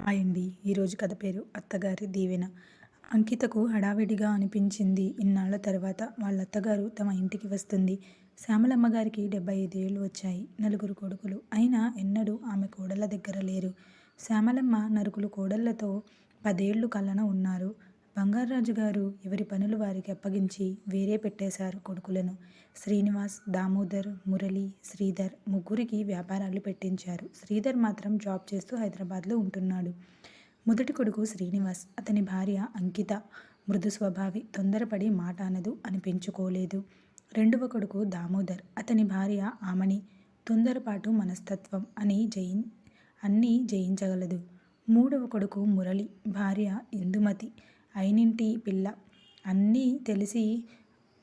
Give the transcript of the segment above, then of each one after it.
Hi అండి. ఈరోజు కథ పేరు 'అత్తగారి దీవెన'. అంకితకు హడావిడిగా అనిపించింది. ఇన్నాళ్ల తర్వాత వాళ్ళ అత్తగారు తమ ఇంటికి వస్తుంది. శ్యామలమ్మ గారికి 75 ఏళ్లు వచ్చాయి. నలుగురు కొడుకులు. అయినా ఎన్నడూ ఆమె కోడళ్ల దగ్గర లేరు. శ్యామలమ్మ నలుగురు కోడళ్లతో 10 ఏళ్లు కలన ఉన్నారు. బంగార్రాజు గారు ఎవరి పనులు వారికి అప్పగించి వేరే పెట్టేశారు కొడుకులను. శ్రీనివాస్, దామోదర్, మురళి, శ్రీధర్ ముగ్గురికి వ్యాపారాలు పెట్టించారు. శ్రీధర్ మాత్రం జాబ్ చేస్తూ హైదరాబాద్లో ఉంటున్నాడు. మొదటి కొడుకు శ్రీనివాస్. అతని భార్య అంకిత మృదు స్వభావి, తొందరపడి మాట అనదు అని పెంచుకోలేదు. రెండవ కొడుకు దామోదర్. అతని భార్య ఆమని తొందరపాటు మనస్తత్వం అన్నీ జయించగలదు. మూడవ కొడుకు మురళి. భార్య ఇందుమతి అయినింటి పిల్ల, అన్నీ తెలిసి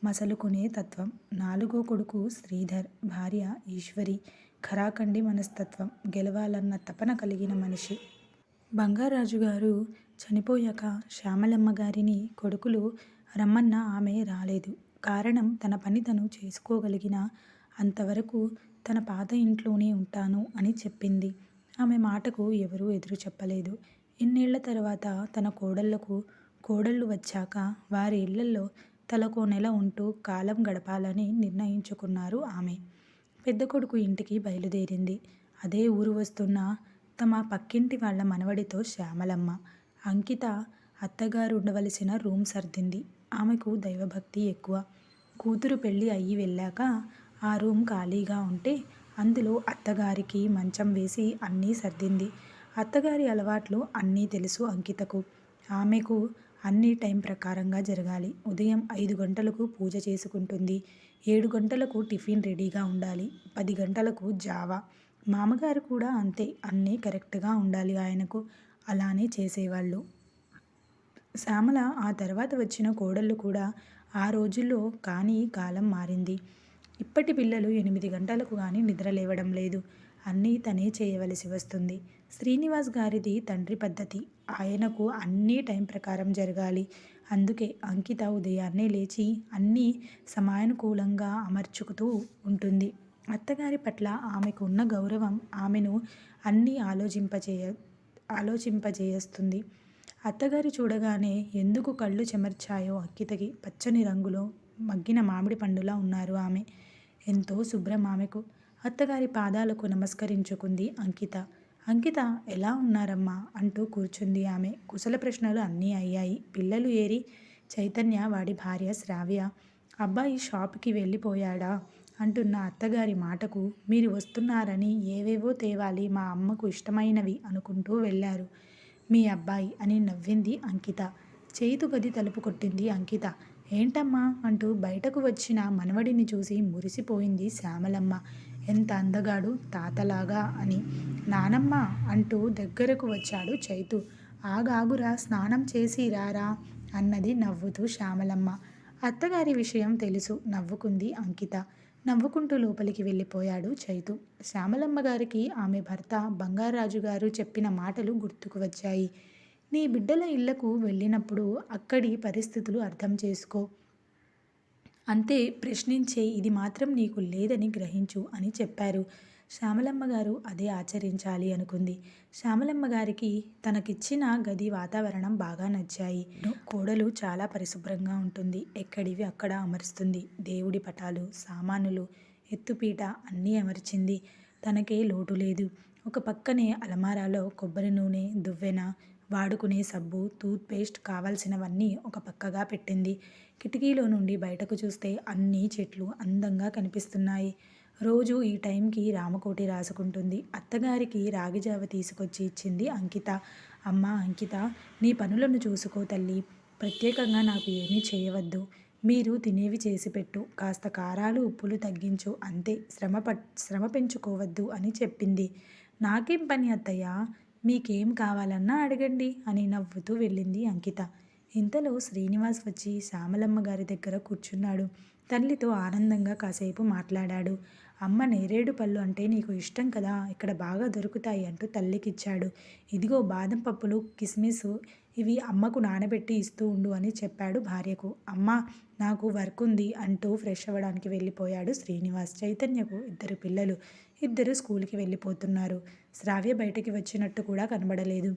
మసలుకునే తత్వం. నాలుగో కొడుకు శ్రీధర్. భార్య ఈశ్వరి ఖరాఖండి మనస్తత్వం, గెలవాలన్న తపన కలిగిన మనిషి. బంగార్రాజు గారు చనిపోయాక శ్యామలమ్మ గారిని కొడుకులు రమ్మన్నా ఆమె రాలేదు. కారణం, తన పని తను చేసుకోగలిగిన అంతవరకు తన పాత ఇంట్లోనే ఉంటాను అని చెప్పింది. ఆమె మాటకు ఎవరూ ఎదురు చెప్పలేదు. ఇన్నేళ్ల తర్వాత తన కోడళ్ళు వచ్చాక వారి ఇళ్లల్లో తలకో నెల ఉంటూ కాలం గడపాలని నిర్ణయించుకున్నారు ఆమె. పెద్ద కొడుకు ఇంటికి బయలుదేరింది. అదే ఊరు వస్తున్న తమ పక్కింటి వాళ్ల మనవడితో శ్యామలమ్మ. అంకిత అత్తగారు ఉండవలసిన రూమ్ సర్దింది. ఆమెకు దైవభక్తి ఎక్కువ. కూతురు పెళ్లి అయ్యి వెళ్ళాక ఆ రూమ్ ఖాళీగా ఉంటే అందులో అత్తగారికి మంచం వేసి అన్నీ సర్దింది. అత్తగారి అలవాట్లు అన్నీ తెలుసు అంకితకు. ఆమెకు అన్నీ టైం ప్రకారంగా జరగాలి. ఉదయం 5 గంటలకు పూజ చేసుకుంటుంది. 7 గంటలకు టిఫిన్ రెడీగా ఉండాలి. 10 గంటలకు జావా. మామగారు కూడా అంతే, అన్నీ కరెక్ట్గా ఉండాలి ఆయనకు. అలానే చేసేవాళ్ళు. శ్యామల ఆ తర్వాత వచ్చిన కోడళ్ళు కూడా ఆ రోజుల్లో. కానీ కాలం మారింది. ఇప్పటి పిల్లలు 8 గంటలకు కానీ నిద్ర లేవడం లేదు. అన్నీ తనే చేయవలసి వస్తుంది. శ్రీనివాస్ గారిది తండ్రి పద్ధతి. ఆయనకు అన్నీ టైం ప్రకారం జరగాలి. అందుకే అంకిత ఉదయాన్నే లేచి అన్నీ సమయానుకూలంగా అమర్చుకుతూ ఉంటుంది. అత్తగారి పట్ల ఆమెకు ఉన్న గౌరవం ఆమెను అన్నీ ఆలోచింపజేస్తుంది. అత్తగారి చూడగానే ఎందుకు కళ్ళు చెమర్చాయో అంకితకి. పచ్చని రంగులో మగ్గిన మామిడి పండులా ఉన్నారు ఆమె. ఎంతో శుభ్రం ఆమెకు. అత్తగారి పాదాలకు నమస్కరించుకుంది అంకిత. అంకిత, ఎలా ఉన్నారమ్మా అంటూ కూర్చుంది ఆమె. కుశల ప్రశ్నలు అన్నీ అయ్యాయి. పిల్లలు ఏరి? చైతన్య, వాడి భార్య శ్రావ్య. అబ్బాయి షాపుకి వెళ్ళిపోయాడా అంటున్న అత్తగారి మాటకు, మీరు వస్తున్నారని ఏవేవో తేవాలి, మా అమ్మకు ఇష్టమైనవి అనుకుంటూ వెళ్ళారు మీ అబ్బాయి అని నవ్వింది అంకిత. చేతు గది తలుపు కొట్టింది అంకిత. ఏంటమ్మా అంటూ బయటకు వచ్చిన మనవడిని చూసి మురిసిపోయింది శ్యామలమ్మ. ఎంత అందగాడు తాతలాగా అని. నానమ్మ అంటూ దగ్గరకు వచ్చాడు చైతు. ఆగాగురా, స్నానం చేసి రారా అన్నది నవ్వుతూ శ్యామలమ్మ. అత్తగారి విషయం తెలుసు నవ్వుకుంది అంకిత. నవ్వుకుంటూ లోపలికి వెళ్ళిపోయాడు చైతు. శ్యామలమ్మ గారికి ఆమె భర్త బంగార్రాజు గారు చెప్పిన మాటలు గుర్తుకు వచ్చాయి. నీ బిడ్డల ఇళ్లకు వెళ్ళినప్పుడు అక్కడి పరిస్థితులు అర్థం చేసుకో. అంతే, ప్రశ్నించే ఇది మాత్రం నీకు లేదని గ్రహించు అని చెప్పారు. శ్యామలమ్మ గారు అదే ఆచరించాలి అనుకుంది. శ్యామలమ్మ గారికి తనకిచ్చిన గది వాతావరణం బాగా నచ్చాయి. కోడలు చాలా పరిశుభ్రంగా ఉంటుంది. ఎక్కడివి అక్కడ అమరుస్తుంది. దేవుడి పటాలు, సామానులు, ఎత్తుపీట అన్నీ అమర్చింది. తనకే లోటు లేదు. ఒక పక్కనే అలమారాలో కొబ్బరి నూనె, దువ్వెన, వాడుకునే సబ్బు, టూత్ పేస్ట్ కావాల్సినవన్నీ ఒక పక్కగా పెట్టింది. కిటికీలో నుండి బయటకు చూస్తే అన్ని చెట్లు అందంగా కనిపిస్తున్నాయి. రోజు ఈ టైంకి రామకోటి రాసుకుంటుంది. అత్తగారికి రాగిజావ తీసుకొచ్చి ఇచ్చింది అంకిత. అమ్మా అంకిత, నీ పనులను చూసుకో తల్లి. ప్రత్యేకంగా నాకు ఏమీ చేయవద్దు. మీరు తినేవి చేసిపెట్టు. కాస్త కారాలు ఉప్పులు తగ్గించు అంతే. శ్రమ పెంచుకోవద్దు అని చెప్పింది. నాకేం పని అత్తయ్య, మీకేం కావాలన్నా అడగండి అని నవ్వుతూ వెళ్ళింది అంకిత. ఇంతలో శ్రీనివాస్ వచ్చి శ్యామలమ్మ గారి దగ్గర కూర్చున్నాడు. తల్లితో ఆనందంగా కాసేపు మాట్లాడాడు. అమ్మ నేరేడు పళ్ళు అంటే నీకు ఇష్టం కదా, ఇక్కడ బాగా దొరుకుతాయి అంటూ తల్లికిచ్చాడు. ఇదిగో బాదం పప్పులు, కిస్మిస్, ఇవి అమ్మకు నానబెట్టి ఇస్తూ ఉండు అని చెప్పాడు భార్యకు. అమ్మ, నాకు వర్క్ ఉంది అంటూ ఫ్రెష్ అవ్వడానికి వెళ్ళిపోయాడు శ్రీనివాస్. చైతన్యకు 2 పిల్లలు. 2 స్కూల్కి వెళ్ళిపోతున్నారు. శ్రావ్య బయటికి వచ్చినట్టు కూడా కనబడలేదు.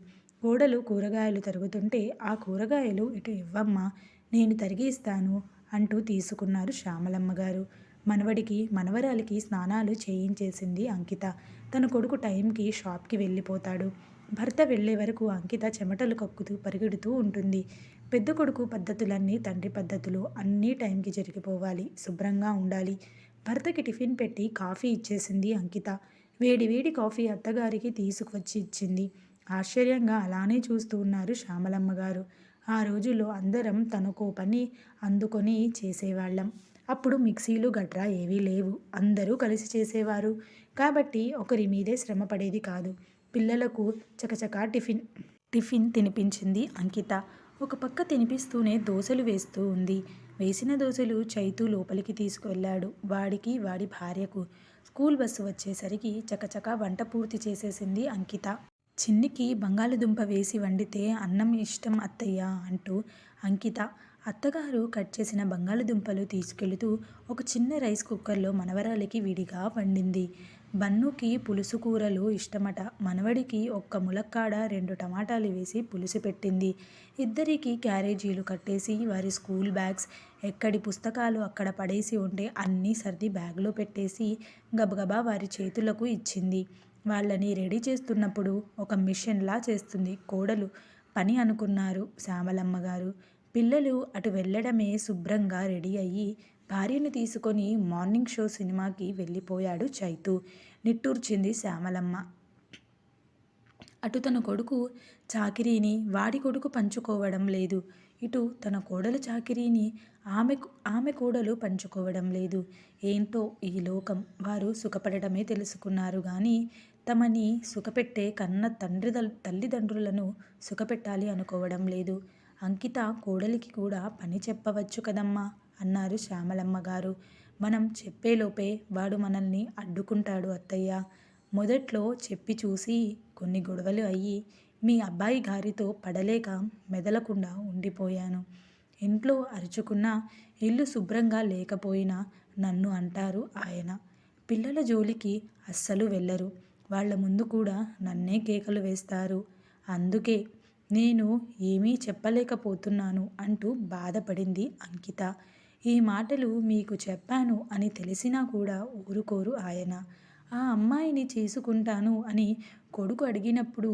కోడలు కూరగాయలు తరుగుతుంటే ఆ కూరగాయలు ఇటు ఇవ్వమ్మా, నేను తరిగి ఇస్తాను అంటూ తీసుకున్నారు శ్యామలమ్మ గారు. మనవడికి మనవరాలికి స్నానాలు చేయించేసింది అంకిత. తన కొడుకు టైంకి షాప్కి వెళ్ళిపోతాడు. భర్త వెళ్ళే వరకు అంకిత చెమటలు కక్కుతూ పరిగెడుతూ ఉంటుంది. పెద్ద కొడుకు పద్ధతులన్నీ తండ్రి పద్ధతులు, అన్నీ టైంకి జరిగిపోవాలి, శుభ్రంగా ఉండాలి. భర్తకి టిఫిన్ పెట్టి కాఫీ ఇచ్చేసింది అంకిత. వేడి వేడి కాఫీ అత్తగారికి తీసుకువచ్చి ఇచ్చింది. ఆశ్చర్యంగా అలానే చూస్తూ ఉన్నారు శ్యామలమ్మ గారు. ఆ రోజుల్లో అందరం తనకో పని అందుకొని చేసేవాళ్ళం. అప్పుడు మిక్సీలు గట్రా ఏవీ లేవు. అందరూ కలిసి చేసేవారు. కాబట్టి ఒకరి మీదే శ్రమ పడేది కాదు. పిల్లలకు చకచకా టిఫిన్ తినిపించింది అంకిత. ఒక పక్క తినిపిస్తూనే దోశలు వేస్తూ ఉంది. వేసిన దోశలు చైతూ లోపలికి తీసుకువెళ్ళాడు. వాడికి వాడి భార్యకు. స్కూల్ బస్సు వచ్చేసరికి చకచకా వంట పూర్తి చేసేసింది అంకిత. చిన్నికి బంగాళదుంప వేసి వండితే అన్నం ఇష్టం అత్తయ్య అంటూ అంకిత అత్తగారు కట్ చేసిన బంగాళదుంపలు తీసుకెళుతూ ఒక చిన్న రైస్ కుక్కర్లో మనవరాలికి విడిగా వండింది. బన్నుకి పులుసు కూరలు ఇష్టమట. మనవడికి ఒక్క ములక్కాడ 2 టమాటాలు వేసి పులుసు పెట్టింది. ఇద్దరికి క్యారేజీలు కట్టేసి వారి స్కూల్ బ్యాగ్స్, ఎక్కడి పుస్తకాలు అక్కడ పడేసి ఉంటే అన్నీ సర్ది బ్యాగ్లో పెట్టేసి గబగబా వారి చేతులకు ఇచ్చింది. వాళ్ళని రెడీ చేస్తున్నప్పుడు ఒక మిషన్లా చేస్తుంది కోడలు పని అనుకున్నారు శ్యామలమ్మ గారు. పిల్లలు అటు వెళ్ళడమే శుభ్రంగా రెడీ అయ్యి భార్యను తీసుకొని మార్నింగ్ షో సినిమాకి వెళ్ళిపోయాడు చైతు. నిట్టూర్చింది శ్యామలమ్మ. అటు తన కొడుకు చాకిరీని వాడి కొడుకు పంచుకోవడం లేదు. ఇటు తన కోడలు చాకిరీని ఆమె కోడలు పంచుకోవడం లేదు. ఏంటో ఈ లోకం. వారు సుఖపడటమే తెలుసుకున్నారు కానీ తమని సుఖపెట్టే కన్న తల్లిదండ్రులను సుఖపెట్టాలి అనుకోవడం లేదు. అంకిత కోడలికి కూడా పని చెప్పవచ్చు కదమ్మా అన్నారు శ్యామలమ్మ గారు. మనం చెప్పేలోపే వాడు మనల్ని అడ్డుకుంటాడు అత్తయ్య. మొదట్లో చెప్పి చూసి కొన్ని గొడవలు అయ్యి మీ అబ్బాయి గారితో పడలేక మెదలకుండా ఉండిపోయాను. ఇంట్లో అరుచుకున్నా ఇల్లు శుభ్రంగా లేకపోయినా నన్ను అంటారు ఆయన. పిల్లల జోలికి అస్సలు వెళ్ళరు. వాళ్ళ ముందు కూడా నన్నే కేకలు వేస్తారు. అందుకే నేను ఏమీ చెప్పలేకపోతున్నాను అంటూ బాధపడింది అంకిత. ఈ మాటలు మీకు చెప్పాను అని తెలిసినా కూడా ఊరుకోరు ఆయన. ఆ అమ్మాయిని చేసుకుంటాను అని కొడుకు అడిగినప్పుడు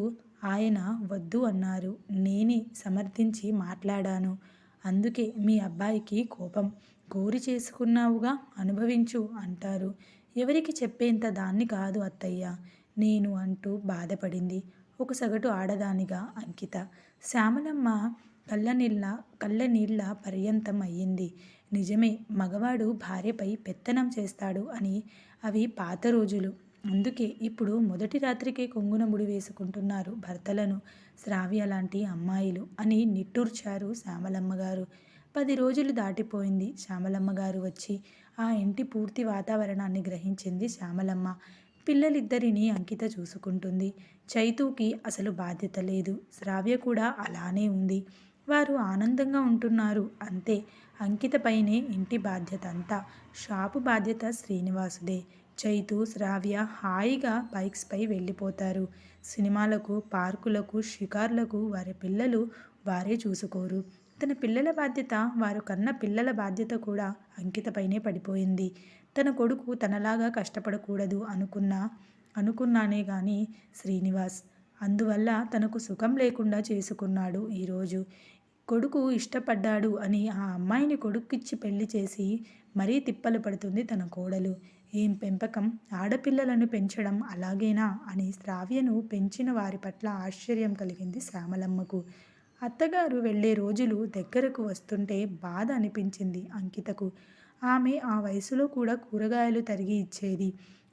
ఆయన వద్దు అన్నారు. నేనే సమర్థించి మాట్లాడాను. అందుకే మీ అబ్బాయికి కోపం. కోరి చేసుకున్నావుగా, అనుభవించు అంటారు. ఎవరికి చెప్పేంత దాన్ని కాదు అత్తయ్య నేను అంటూ బాధపడింది ఒక సగటు ఆడదానిగా అంకిత. శ్యామలమ్మ కళ్ళనీళ్ళ పర్యంతం అయ్యింది. నిజమే, మగవాడు భార్యపై పెత్తనం చేస్తాడు అని. అవి పాత రోజులు. అందుకే ఇప్పుడు మొదటి రాత్రికే కొంగున ముడి వేసుకుంటున్నారు భర్తలను శ్రావ్య లాంటి అమ్మాయిలు అని నిట్టూర్చారు శ్యామలమ్మ గారు. 10 రోజులు దాటిపోయింది. శ్యామలమ్మ గారు వచ్చి ఆ ఇంటి పూర్తి వాతావరణాన్ని గ్రహించింది శ్యామలమ్మ. పిల్లలిద్దరినీ అంకిత చూసుకుంటుంది. చైతూకి అసలు బాధ్యత లేదు. శ్రావ్య కూడా అలానే ఉంది. వారు ఆనందంగా ఉంటున్నారు అంతే. అంకిత పైనే ఇంటి బాధ్యత అంతా. షాపు బాధ్యత శ్రీనివాసుదే. చైతు, శ్రావ్య హాయిగా బైక్స్పై వెళ్ళిపోతారు. సినిమాలకు, పార్కులకు, షికార్లకు వారి పిల్లలు వారే చూసుకోరు. తన పిల్లల బాధ్యత, వారు కన్న పిల్లల బాధ్యత కూడా అంకితపైనే పడిపోయింది. తన కొడుకు తనలాగా కష్టపడకూడదు అనుకున్నానే గాని శ్రీనివాస్. అందువల్ల తనకు సుఖం లేకుండా చేసుకున్నాడు ఈరోజు. కొడుకు ఇష్టపడ్డాడు అని ఆ అమ్మాయిని కొడుక్కిచ్చి పెళ్లి చేసి మరీ తిప్పలు పడుతుంది తన కోడలు. ఏం పెంపకం! ఆడపిల్లలను పెంచడం అలాగేనా అని శ్రావ్యను పెంచిన వారి పట్ల ఆశ్చర్యం కలిగింది శ్యామలమ్మకు. అత్తగారు వెళ్ళే రోజులు దగ్గరకు వస్తుంటే బాధ అనిపించింది అంకితకు. ఆమె ఆ వయసులో కూడా కూరగాయలు తరిగి ఇచ్చేది.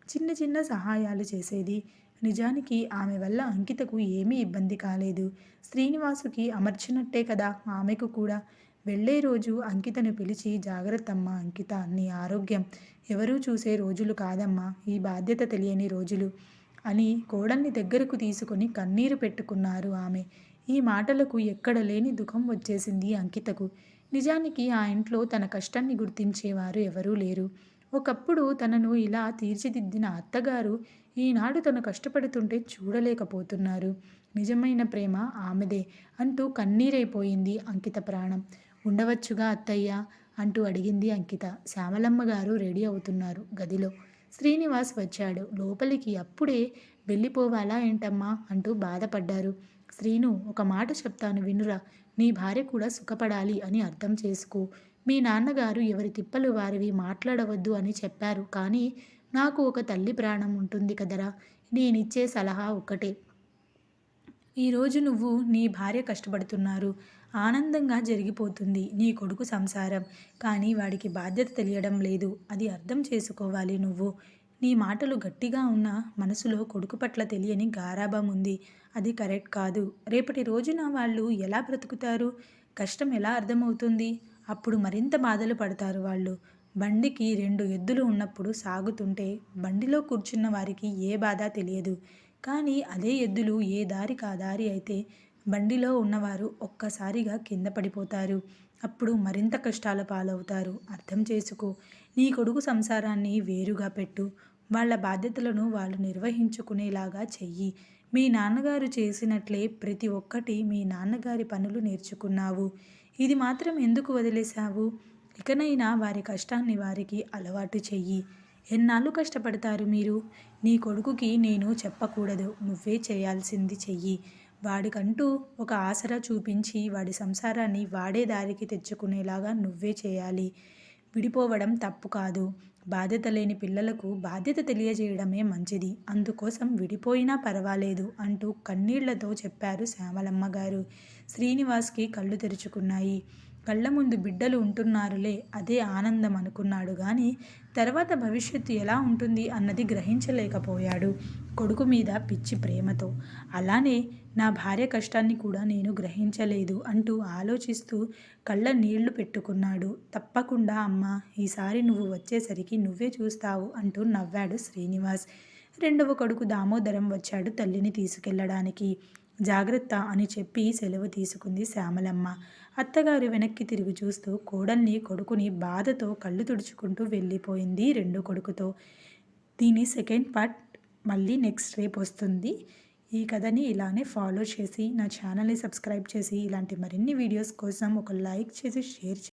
చిన్న చిన్న సహాయాలు చేసేది. నిజానికి ఆమె వల్ల అంకితకు ఏమీ ఇబ్బంది కాలేదు. శ్రీనివాసుకి అమర్చినట్టే కదా ఆమెకు కూడా. వెళ్ళే రోజు అంకితను పిలిచి జాగ్రత్తమ్మా అంకిత, నీ ఆరోగ్యం ఎవరూ చూసే రోజులు కాదమ్మా, ఈ బాధ్యత తెలియని రోజులు అని కోడల్ని దగ్గరకు తీసుకొని కన్నీరు పెట్టుకున్నారు ఆమె. ఈ మాటలకు ఎక్కడ లేని దుఃఖం వచ్చేసింది అంకితకు. నిజానికి ఆ ఇంట్లో తన కష్టాన్ని గుర్తించేవారు ఎవరూ లేరు. ఒకప్పుడు తనను ఇలా తీర్చిదిద్దిన అత్తగారు ఈనాడు తను కష్టపడుతుంటే చూడలేకపోతున్నారు. నిజమైన ప్రేమ ఆమెదే అంటూ కన్నీరైపోయింది అంకిత ప్రాణం. ఉండవచ్చుగా అత్తయ్య అంటూ అడిగింది అంకిత. శ్యామలమ్మ గారు రెడీ అవుతున్నారు గదిలో. శ్రీనివాస్ వచ్చాడు లోపలికి. అప్పుడే వెళ్ళిపోవాలా ఏంటమ్మా అంటూ బాధపడ్డారు. శ్రీను, ఒక మాట చెప్తాను వినురా. నీ భార్య కూడా సుఖపడాలి అని అర్థం చేసుకో. మీ నాన్నగారు ఎవరి తిప్పలు వారివి మాట్లాడవద్దు అని చెప్పారు. కానీ నాకు ఒక తల్లి ప్రాణం ఉంటుంది కదరా. నేనిచ్చే సలహా ఒక్కటే. ఈరోజు నువ్వు నీ భార్య కష్టపడుతున్నారు. ఆనందంగా జరిగిపోతుంది నీ కొడుకు సంసారం. కానీ వాడికి బాధ్యత తెలియడం లేదు. అది అర్థం చేసుకోవాలి నువ్వు. నీ మాటలు గట్టిగా ఉన్న మనసులో కొడుకు పట్ల తెలియని గారాబం ఉంది. అది కరెక్ట్ కాదు. రేపటి రోజున వాళ్ళు ఎలా బ్రతుకుతారు? కష్టం ఎలా అర్థమవుతుంది? అప్పుడు మరింత బాధలు పడతారు వాళ్ళు. బండికి 2 ఎద్దులు ఉన్నప్పుడు సాగుతుంటే బండిలో కూర్చున్న వారికి ఏ బాధ తెలియదు. కానీ అదే ఎద్దులు ఏ దారి కా దారి అయితే బండిలో ఉన్నవారు ఒక్కసారిగా కింద పడిపోతారు. అప్పుడు మరింత కష్టాల పాలవుతారు. అర్థం చేసుకో. నీ కొడుకు సంసారాన్ని వేరుగా పెట్టు. వాళ్ళ బాధ్యతలను వాళ్ళు నిర్వహించుకునేలాగా చెయ్యి. మీ నాన్నగారు చేసినట్లే ప్రతి ఒక్కటి మీ నాన్నగారి పనులు నేర్చుకున్నావు. ఇది మాత్రం ఎందుకు వదిలేశావు? ఇకనైనా వారి కష్టాన్ని వారికి అలవాటు చెయ్యి. ఎన్నాళ్ళు కష్టపడతారు మీరు? నీ కొడుకుకి నేను చెప్పకూడదు. నువ్వే చేయాల్సింది చెయ్యి. వాడికంటూ ఒక ఆసరా చూపించి వాడి సంసారాన్ని వాడే దారికి తెచ్చుకునేలాగా నువ్వే చేయాలి. విడిపోవడం తప్పు కాదు. బాధ్యత లేని పిల్లలకు బాధ్యత తెలియజేయడమే మంచిది. అందుకోసం విడిపోయినా పర్వాలేదు అంటూ కన్నీళ్లతో చెప్పారు శ్యామలమ్మ గారు. శ్రీనివాస్కి కళ్ళు తెరుచుకున్నాయి. కళ్ళ ముందు బిడ్డలు ఉంటున్నారులే, అదే ఆనందం అనుకున్నాడు గాని తర్వాత భవిష్యత్తు ఎలా ఉంటుంది అన్నది గ్రహించలేకపోయాడు. కొడుకు మీద పిచ్చి ప్రేమతో. అలానే నా భార్య కష్టాన్ని కూడా నేను గ్రహించలేదు అంటూ ఆలోచిస్తూ కళ్ళ నీళ్లు పెట్టుకున్నాడు. తప్పకుండా అమ్మా, ఈసారి నువ్వు వచ్చేసరికి నువ్వే చూస్తావు అంటూ నవ్వాడు శ్రీనివాస్. రెండవ కొడుకు దామోదరం వచ్చాడు తల్లిని తీసుకెళ్లడానికి. జాగ్రత్త అని చెప్పి సెలవు తీసుకుంది శ్యామలమ్మ. అత్తగారు వెనక్కి తిరిగి చూస్తూ కోడల్ని కొడుకుని బాధతో కళ్ళు తుడుచుకుంటూ వెళ్ళిపోయింది రెండో కొడుకుతో. దీని సెకండ్ పార్ట్ మళ్ళీ నెక్స్ట్ రేపు వస్తుంది. ఈ కథని ఇలానే ఫాలో చేసి నా ఛానల్ని సబ్స్క్రైబ్ చేసి ఇలాంటి మరిన్ని వీడియోస్ కోసం ఒక లైక్ చేసి షేర్